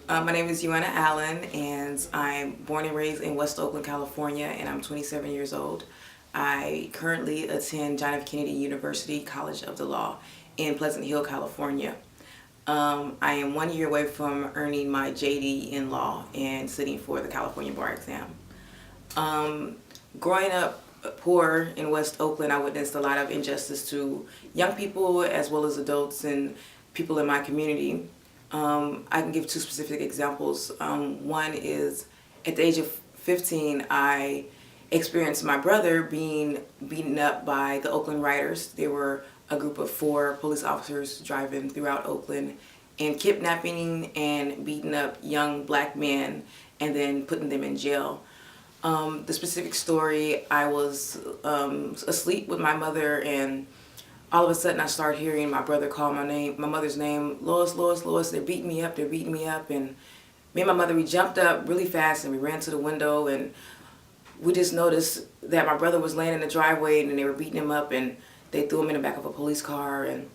My name is Joanna Allen, and I'm born and raised in West Oakland, California, and I'm 27 years old. I currently attend John F. Kennedy University College of the Law in Pleasant Hill, California. I am 1 year away from earning my JD in law and sitting for the California bar exam. Growing up poor in West Oakland, I witnessed a lot of injustice to young people as well as adults and people in my community. I can give two specific examples. One is at the age of 15, I experienced my brother being beaten up by the Oakland Riders. They were a group of 4 police officers driving throughout Oakland and kidnapping and beating up young black men and then putting them in jail. The specific story, I was asleep with my mother, and all of a sudden I started hearing my brother call my mother's name, Lois, Lois, Lois, they're beating me up, and me and my mother, we jumped up really fast and we ran to the window, and we just noticed that my brother was laying in the driveway and they were beating him up, and they threw him in the back of a police car, and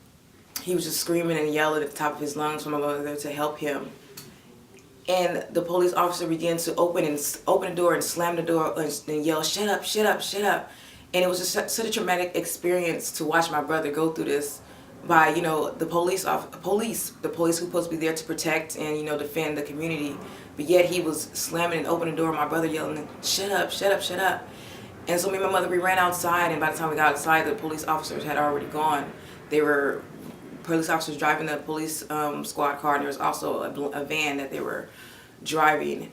he was just screaming and yelling at the top of his lungs for my mother to help him. And the police officer began to open the door and slam the door and yell, "Shut up, shut up, shut up." And it was just such a traumatic experience to watch my brother go through this by, the police who's supposed to be there to protect and, defend the community. But yet he was slamming and opening the door, my brother yelling, "Shut up, shut up, shut up." And so me and my mother, we ran outside, and by the time we got outside, the police officers had already gone. They were police officers driving the police squad car, and there was also a van that they were driving.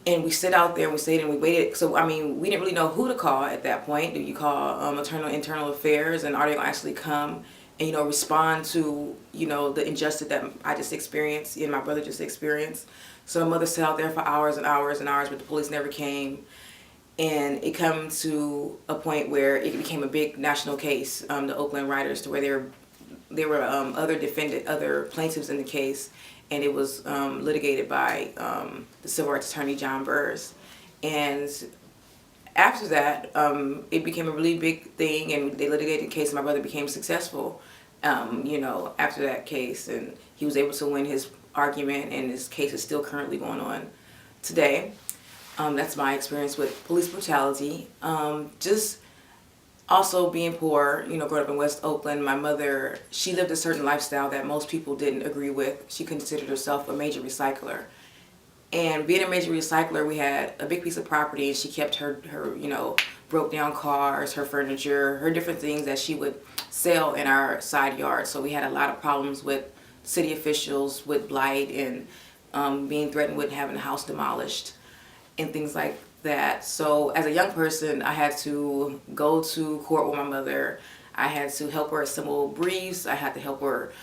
And we sit out there and we stayed and we waited. So, we didn't really know who to call at that point. Do you call internal affairs, and are they going to actually come and, respond to, the injustice that I just experienced and my brother just experienced? So my mother sat out there for hours and hours and hours, but the police never came. And it came to a point where it became a big national case, the Oakland Riders, to where there were other plaintiffs in the case, and it was litigated by the civil rights attorney John Burrs. And after that, it became a really big thing, and they litigated the case, and my brother became successful, after that case, and he was able to win his argument, and his case is still currently going on today. That's my experience with police brutality. Just also being poor, growing up in West Oakland, my mother, she lived a certain lifestyle that most people didn't agree with. She considered herself a major recycler. And being a major recycler, we had a big piece of property, and she kept her broke down cars, her furniture, her different things that she would sell in our side yard. So we had a lot of problems with city officials, with blight, and being threatened with having the house demolished and things like that. So as a young person, I had to go to court with my mother. I had to help her assemble briefs. I had to help her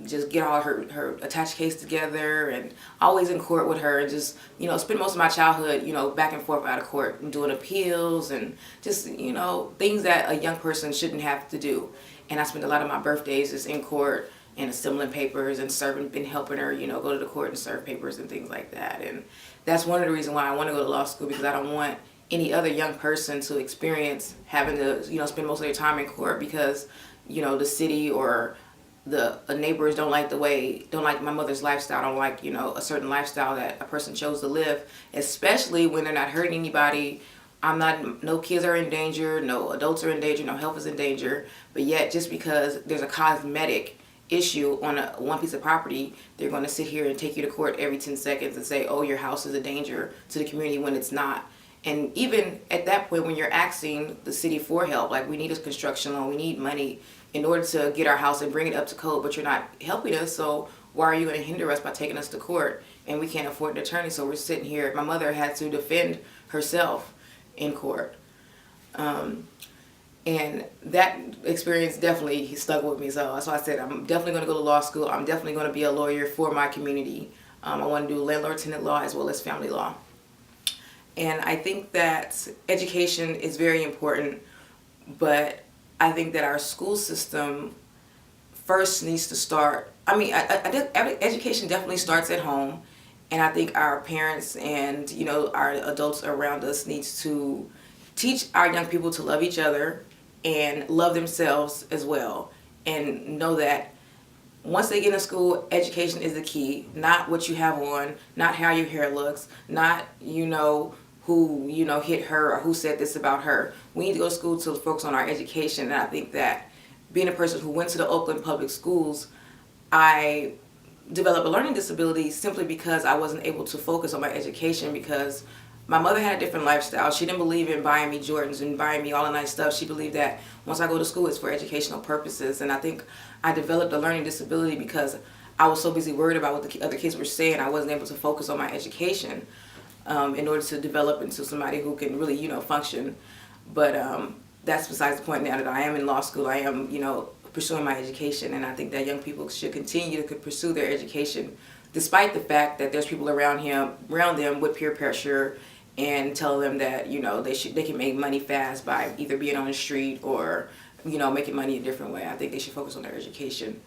just get all her attached case together, and always in court with her, and just spend most of my childhood back and forth out of court and doing appeals and just things that a young person shouldn't have to do. And I spent a lot of my birthdays just in court and assembling papers and helping her go to the court and serve papers and things like that. And that's one of the reasons why I want to go to law school, because I don't want any other young person to experience having to spend most of their time in court because the city or the neighbors don't like my mother's lifestyle, don't like a certain lifestyle that a person chose to live, especially when they're not hurting anybody. No kids are in danger, no adults are in danger, no health is in danger, but yet just because there's a cosmetic issue on one piece of property, they're going to sit here and take you to court every 10 seconds and say, "Oh, your house is a danger to the community," when it's not. And even at that point, when you're asking the city for help, like, we need a construction loan, we need money in order to get our house and bring it up to code, but you're not helping us, so why are you going to hinder us by taking us to court? And we can't afford an attorney, so we're sitting here. My mother had to defend herself in court. And that experience definitely stuck with me. So that's why I said I'm definitely going to go to law school. I'm definitely going to be a lawyer for my community. I want to do landlord-tenant law as well as family law. And I think that education is very important, but I think that our school system first needs to start. Education definitely starts at home, and I think our parents and our adults around us needs to teach our young people to love each other and love themselves as well, and know that once they get in school, education is the key. Not what you have on, not how your hair looks, not, who, hit her or who said this about her. We need to go to school to focus on our education. And I think that being a person who went to the Oakland public schools, I developed a learning disability simply because I wasn't able to focus on my education, because my mother had a different lifestyle. She didn't believe in buying me Jordans and buying me all the nice stuff. She believed that once I go to school, it's for educational purposes. And I think I developed a learning disability because I was so busy worried about what the other kids were saying. I wasn't able to focus on my education in order to develop into somebody who can really, function. But that's besides the point. Now that I am in law school, I am, pursuing my education. And I think that young people should continue to pursue their education, despite the fact that there's people around them with peer pressure and tell them that they can make money fast by either being on the street or making money a different way. I think they should focus on their education.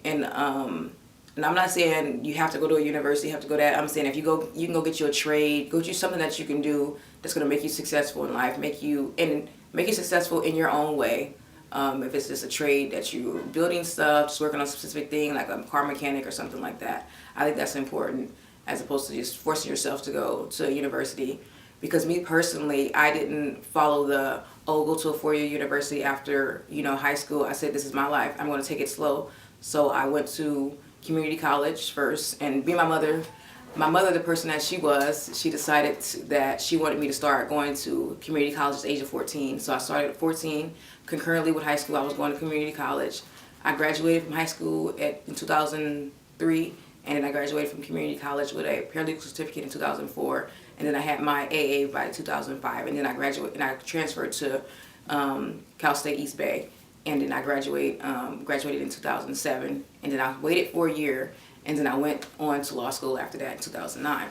And I'm not saying you have to go to a university, you have to go that. I'm saying if you can go get you a trade, go do something that you can do that's going to make you successful in life, make you successful in your own way. If it's just a trade that you're building stuff, just working on a specific thing like a car mechanic or something like that, I think that's important, as opposed to just forcing yourself to go to a university. Because me personally, I didn't follow go to a 4-year university after high school. I said, this is my life, I'm going to take it slow. So I went to community college first, and being my mother, the person that she was, she decided that she wanted me to start going to community college at the age of 14. So I started at 14. Concurrently with high school, I was going to community college. I graduated from high school in 2003, and then I graduated from community college with a paralegal certificate in 2004, and then I had my AA by 2005, and then I graduated and I transferred to Cal State East Bay, and then I graduated in 2007, and then I waited for a year, and then I went on to law school after that in 2009.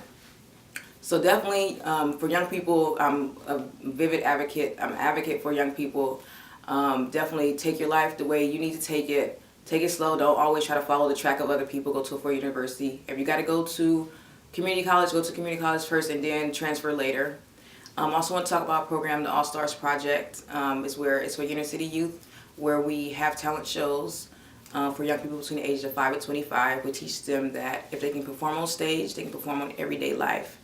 So definitely for young people, I'm a vivid advocate. I'm an advocate for young people. Definitely take your life the way you need to take it. Take it slow. Don't always try to follow the track of other people. Go to a 4-year university. If you got to go to community college, go to community college first and then transfer later. I also want to talk about a program, the All Stars Project. It's for inner city youth, where we have talent shows for young people between the ages of 5 and 25. We teach them that if they can perform on stage, they can perform on everyday life.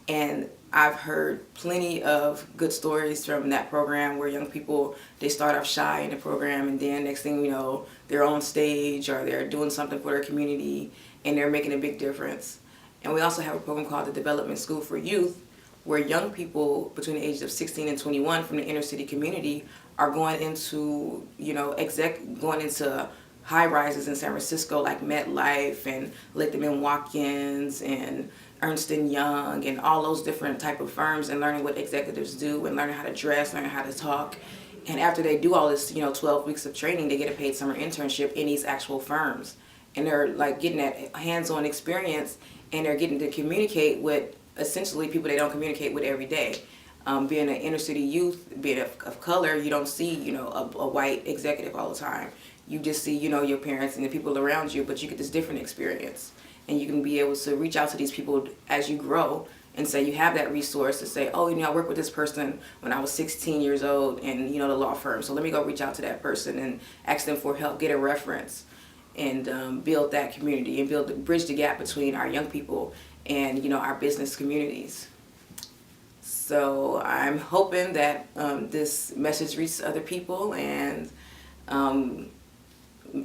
And I've heard plenty of good stories from that program where young people, they start off shy in the program, and then next thing you know, they're on stage or they're doing something for their community and they're making a big difference. And we also have a program called the Development School for Youth, where young people between the ages of 16 and 21 from the inner city community are going into, going into high rises in San Francisco like MetLife and Let Them In Walk-ins and Ernst & Young and all those different type of firms, and learning what executives do and learning how to dress, learning how to talk. And after they do all this, 12 weeks of training, they get a paid summer internship in these actual firms. And they're like getting that hands-on experience, and they're getting to communicate with essentially people they don't communicate with every day. Being an inner city youth, being of color, you don't see, a white executive all the time. You just see, your parents and the people around you, but you get this different experience. And you can be able to reach out to these people as you grow and say you have that resource to say, oh, I worked with this person when I was 16 years old and, the law firm. So let me go reach out to that person and ask them for help, get a reference, and build that community and bridge the gap between our young people and, our business communities. So I'm hoping that this message reaches other people and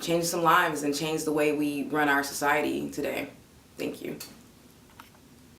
change some lives and change the way we run our society today. Thank you.